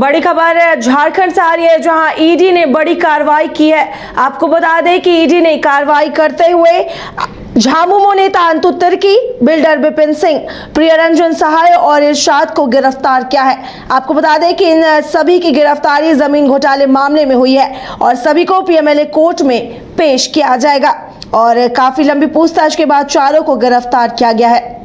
बड़ी खबर झारखंड से आ रही है, जहां ईडी ने बड़ी कार्रवाई की है। आपको बता दें कि ईडी ने कार्रवाई करते हुए झामुमो नेता अंतु तिर्की, बिल्डर विपिन सिंह, प्रियरंजन सहाय और इरशाद को गिरफ्तार किया है। आपको बता दें कि इन सभी की गिरफ्तारी जमीन घोटाले मामले में हुई है और सभी को पीएमएलए कोर्ट में पेश किया जाएगा और काफी लंबी पूछताछ के बाद चारों को गिरफ्तार किया गया है।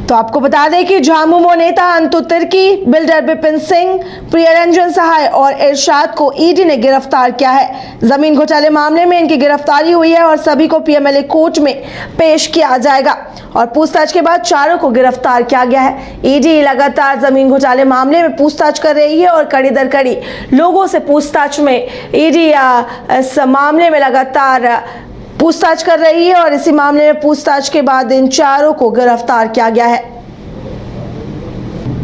तो आपको बता दें कि झामुमो नेता अंतु तिर्की, बिल्डर विपिन सिंह, प्रियरंजन सहाय और इरशाद को ईडी ने गिरफ्तार किया है। जमीन घोटाले मामले में इनकी गिरफ्तारी हुई है और सभी को पीएमएलए कोर्ट में पेश किया जाएगा और पूछताछ के बाद चारों को गिरफ्तार किया गया है। ईडी लगातार जमीन घोटाले मामले में पूछताछ कर रही है और कड़ी दर कड़ी लोगों से पूछताछ में ईडी इस मामले में लगातार पूछताछ कर रही है और इसी मामले में पूछताछ के बाद इन चारों को गिरफ्तार किया गया है।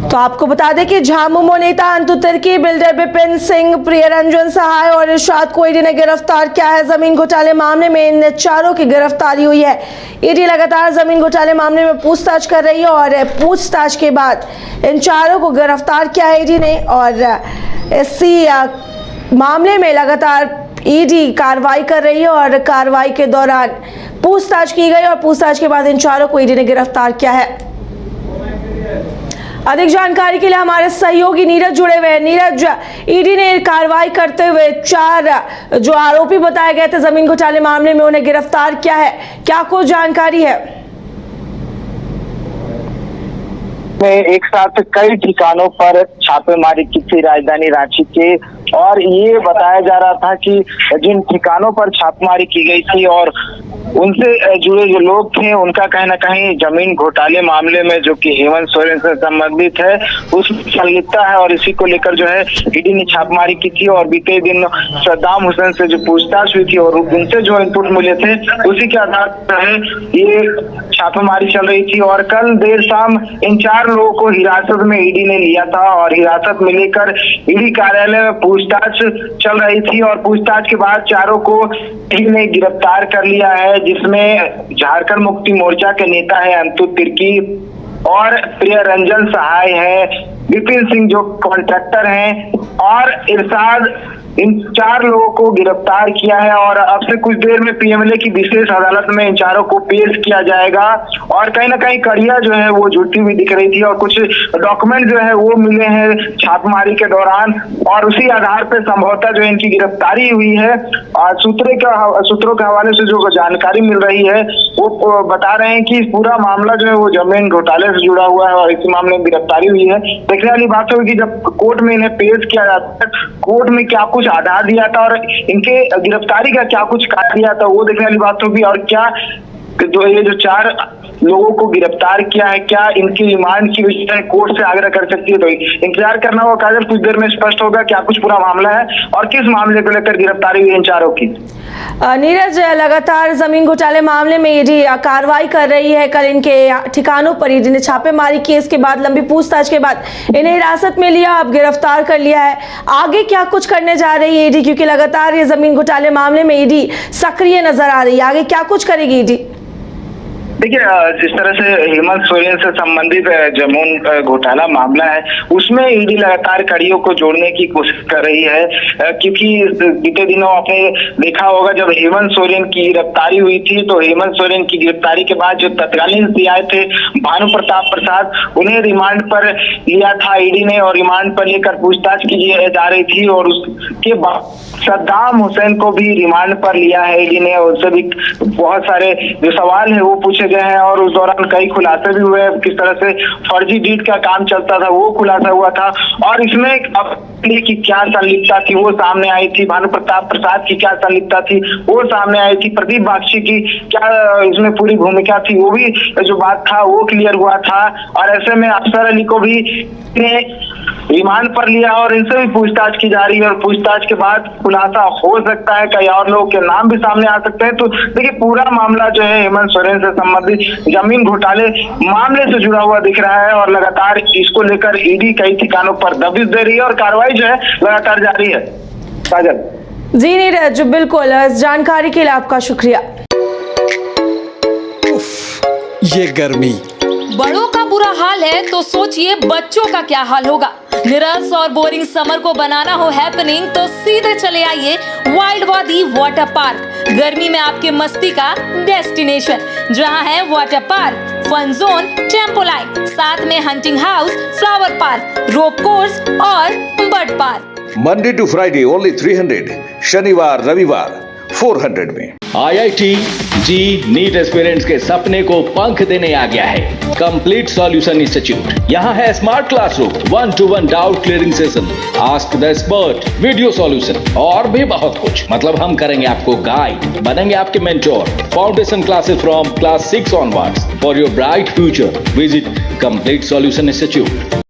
तो आपको बता दें कि झामुमो नेता अंतु तिर्की, बिल्डर विपिन सिंह, प्रियरंजन सहाय और इरशाद को ईडी ने गिरफ्तार किया है। जमीन घोटाले मामले में इन चारों की गिरफ्तारी हुई है। ईडी लगातार जमीन घोटाले मामले में पूछताछ कर रही है और पूछताछ के बाद इन चारों को गिरफ्तार किया है ईडी ने और इसी मामले में लगातार ईडी कार्रवाई कर रही है और कार्रवाई के दौरान पूछताछ की गई और पूछताछ के बाद इन चारों को ईडी ने गिरफ्तार किया है। अधिक जानकारी के लिए हमारे सहयोगी नीरज जुड़े हुए हैं। नीरज, ईडी ने कार्रवाई करते हुए 4 जो आरोपी बताए गए थे जमीन घोटाले मामले में उन्हें गिरफ्तार किया है, क्या कुछ जानकारी है? में एक साथ कई ठिकानों पर छापेमारी की थी राजधानी रांची के और ये बताया जा रहा था कि जिन ठिकानों पर छापेमारी की गई थी और उनसे जुड़े जो लोग थे उनका कहीं ना कहीं जमीन घोटाले मामले में जो कि हेमंत सोरेन से संबंधित है उसमें संलिप्तता है और इसी को लेकर जो है ईडी ने छापेमारी की थी और बीते दिन सद्दाम हुसैन से जो पूछताछ हुई थी और उनसे जो इनपुट मिले थे उसी के आधार पर ये छापेमारी चल रही थी और कल देर शाम इन 4 लोगों को हिरासत में ईडी ने लिया था और हिरासत में लेकर ईडी कार्यालय में पूछताछ चल रही थी और पूछताछ के बाद चारों को ईडी ने गिरफ्तार कर लिया है, जिसमें झारखंड मुक्ति मोर्चा के नेता है अंतु तिर्की और प्रियरंजन सहाय है, विपिन सिंह जो कॉन्ट्रैक्टर हैं और इरशाद, इन 4 लोगों को गिरफ्तार किया है और अब से कुछ देर में पीएमएलए की विशेष अदालत में इन चारों को पेश किया जाएगा और कहीं ना कहीं कड़िया जो है वो जुटी हुई दिख रही थी और कुछ डॉक्यूमेंट जो है वो मिले हैं छापेमारी के दौरान और उसी आधार पर संभवतः जो इनकी गिरफ्तारी हुई है। सूत्रों के हवाले से जो जानकारी मिल रही है वो बता रहे हैं कि पूरा मामला जो है वो जमीन घोटाले से जुड़ा हुआ है और इसी मामले में गिरफ्तारी हुई है। देखने वाली बात होगी जब कोर्ट में इन्हें पेश किया जाता है, कोर्ट में क्या कुछ आधार दिया था और इनके गिरफ्तारी का क्या कुछ कार्य दिया था वो देखने वाली बात होगी और क्या ये जो 4 लोगों को गिरफ्तार किया है क्या इनकी रिमांड की विषय कोर्ट से आग्रह कर सकती है। तो इंतजार करना होगा काजल, कुछ देर में स्पष्ट होगा क्या कुछ पूरा मामला है और किस मामले को लेकर गिरफ्तारी हुई इन चारों की। नीरज, लगातार जमीन घोटाले मामले में ईडी कार्रवाई कर रही है। कल इनके ठिकानों पर ईडी ने छापेमारी की, इसके बाद लंबी पूछताछ के बाद इन्हें हिरासत में लिया, अब गिरफ्तार कर लिया है। आगे क्या कुछ करने जा रही है ईडी, क्योंकि लगातार ये जमीन घोटाले मामले में ईडी सक्रिय नजर आ रही है, आगे क्या कुछ करेगी ईडी? देखिए, जिस तरह से हेमंत सोरेन से संबंधित जमीन घोटाला मामला है उसमें ईडी लगातार कड़ियों को जोड़ने की कोशिश कर रही है, क्योंकि बीते दिनों आपने देखा होगा जब हेमंत सोरेन की गिरफ्तारी हुई थी तो हेमंत सोरेन की गिरफ्तारी के बाद जो तत्कालीन सीआई थे भानु प्रताप प्रसाद, उन्हें रिमांड पर लिया था ईडी ने और रिमांड पर लेकर पूछताछ की जा रही थी और उसके बाद सद्दाम हुसैन को भी रिमांड पर लिया है ईडी ने। उससे भी बहुत सारे जो सवाल है वो पूछे गए हैं और उस दौरान कई खुलासे भी हुए, किस तरह से फर्जी डीड का काम चलता था वो खुलासा हुआ था और इसमें की क्या संलिप्तता थी वो सामने आई थी, भानु प्रताप प्रसाद की क्या संलिप्तता थी वो सामने आई थी, प्रदीप बख्शी की क्या इसमें पूरी भूमिका थी वो भी जो बात था वो क्लियर हुआ था और ऐसे में अफसर अली को भी रिमांड पर लिया और इनसे भी पूछताछ की जा रही है और पूछताछ के बाद खुलासा हो सकता है, कई और लोगों के नाम भी सामने आ सकते हैं। तो देखिए, पूरा मामला जो है हेमंत सोरेन से संबंधित जमीन घोटाले मामले से जुड़ा हुआ दिख रहा है और लगातार इसको लेकर ईडी कई ठिकानों पर दबिश दे रही है और कार्रवाई जो है लगातार जारी है। काजल जी नीरज, बिल्कुल, जानकारी के लिए आपका शुक्रिया। ये गर्मी बड़ों का बुरा हाल है तो सोचिए बच्चों का क्या हाल होगा। निरस और बोरिंग समर को बनाना हो हैपनिंग तो सीधे चले आइए वाइल्ड वादी वाटर पार्क। गर्मी में आपके मस्ती का डेस्टिनेशन, जहां है water park, fun zone, tempo line, साथ में hunting house, flower park, rope course और bird park. Monday to Friday only 300, शनिवार रविवार 400 में। IIT जी नीट एस्पिरेंट्स के सपने को पंख देने आ गया है कंप्लीट सॉल्यूशन इंस्टीट्यूट। यहाँ है smart classroom, 1-to-1 doubt clearing session, ask the expert, video solution और भी बहुत कुछ। मतलब हम करेंगे आपको गाइड, बनेंगे आपके mentor. Foundation classes from class 6 onwards for your bright future. Visit complete solution institute.